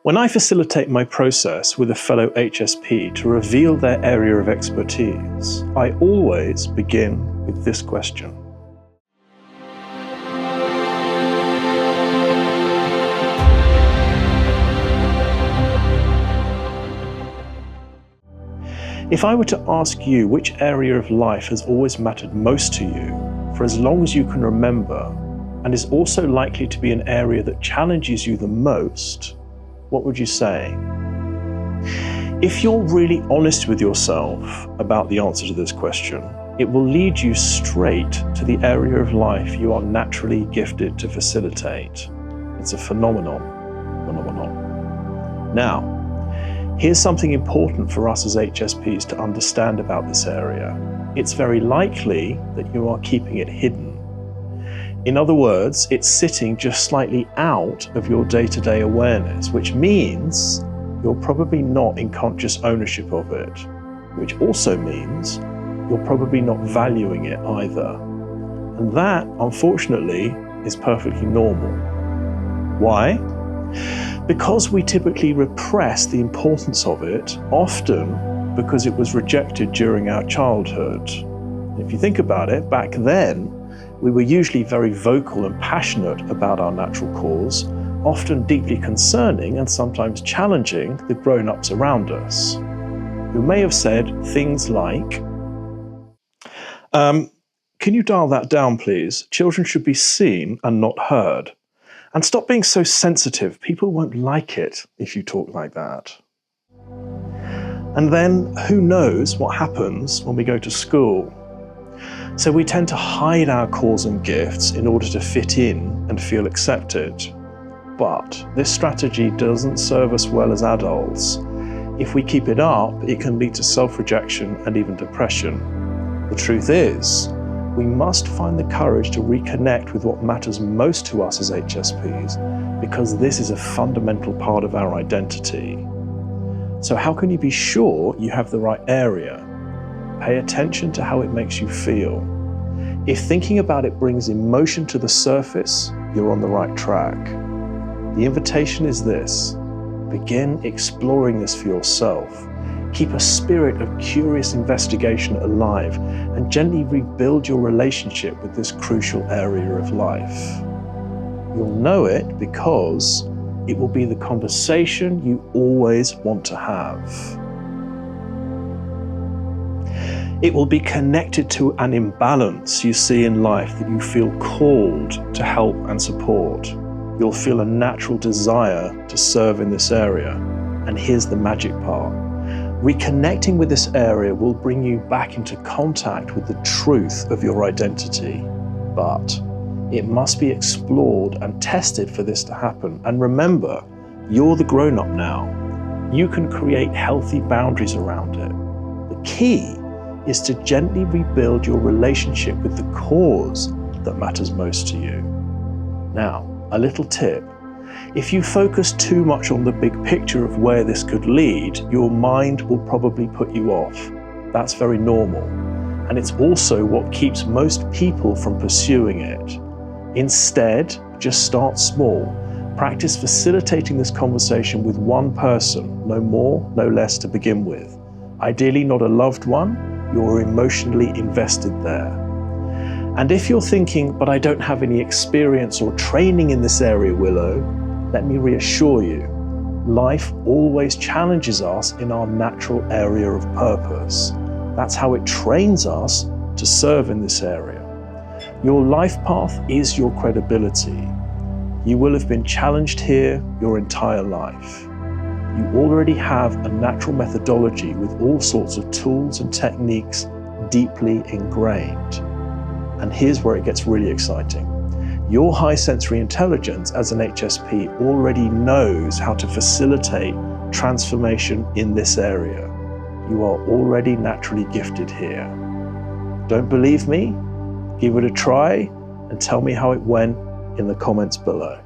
When I facilitate my process with a fellow HSP to reveal their area of expertise, I always begin with this question. If I were to ask you which area of life has always mattered most to you for as long as you can remember, and is also likely to be an area that challenges you the most, what would you say? If you're really honest with yourself about the answer to this question, it will lead you straight to the area of life you are naturally gifted to facilitate. It's a phenomenon. Now, here's something important for us as HSPs to understand about this area. It's very likely that you are keeping it hidden. In other words, it's sitting just slightly out of your day-to-day awareness, which means you're probably not in conscious ownership of it, which also means you're probably not valuing it either. And that, unfortunately, is perfectly normal. Why? Because we typically repress the importance of it, often because it was rejected during our childhood. If you think about it, back then, we were usually very vocal and passionate about our natural cause, often deeply concerning and sometimes challenging the grown-ups around us, who may have said things like, can you dial that down, please? Children should be seen and not heard. And stop being so sensitive. People won't like it if you talk like that. And then who knows what happens when we go to school. So we tend to hide our cause and gifts in order to fit in and feel accepted. But this strategy doesn't serve us well as adults. If we keep it up, it can lead to self-rejection and even depression. The truth is, we must find the courage to reconnect with what matters most to us as HSPs, because this is a fundamental part of our identity. So how can you be sure you have the right area? Pay attention to how it makes you feel. If thinking about it brings emotion to the surface, you're on the right track. The invitation is this: begin exploring this for yourself. Keep a spirit of curious investigation alive and gently rebuild your relationship with this crucial area of life. You'll know it because it will be the conversation you always want to have. It will be connected to an imbalance you see in life that you feel called to help and support. You'll feel a natural desire to serve in this area. And here's the magic part. Reconnecting with this area will bring you back into contact with the truth of your identity. But it must be explored and tested for this to happen. And remember, you're the grown-up now. You can create healthy boundaries around it. The key is to gently rebuild your relationship with the cause that matters most to you. Now, a little tip. If you focus too much on the big picture of where this could lead, your mind will probably put you off. That's very normal. And it's also what keeps most people from pursuing it. Instead, just start small. Practice facilitating this conversation with one person, no more, no less to begin with. Ideally not a loved one, you're emotionally invested there. And if you're thinking, but I don't have any experience or training in this area, Willow, let me reassure you, life always challenges us in our natural area of purpose. That's how it trains us to serve in this area. Your life path is your credibility. You will have been challenged here your entire life. You already have a natural methodology with all sorts of tools and techniques deeply ingrained. And here's where it gets really exciting. Your high sensory intelligence as an HSP already knows how to facilitate transformation in this area. You are already naturally gifted here. Don't believe me? Give it a try and tell me how it went in the comments below.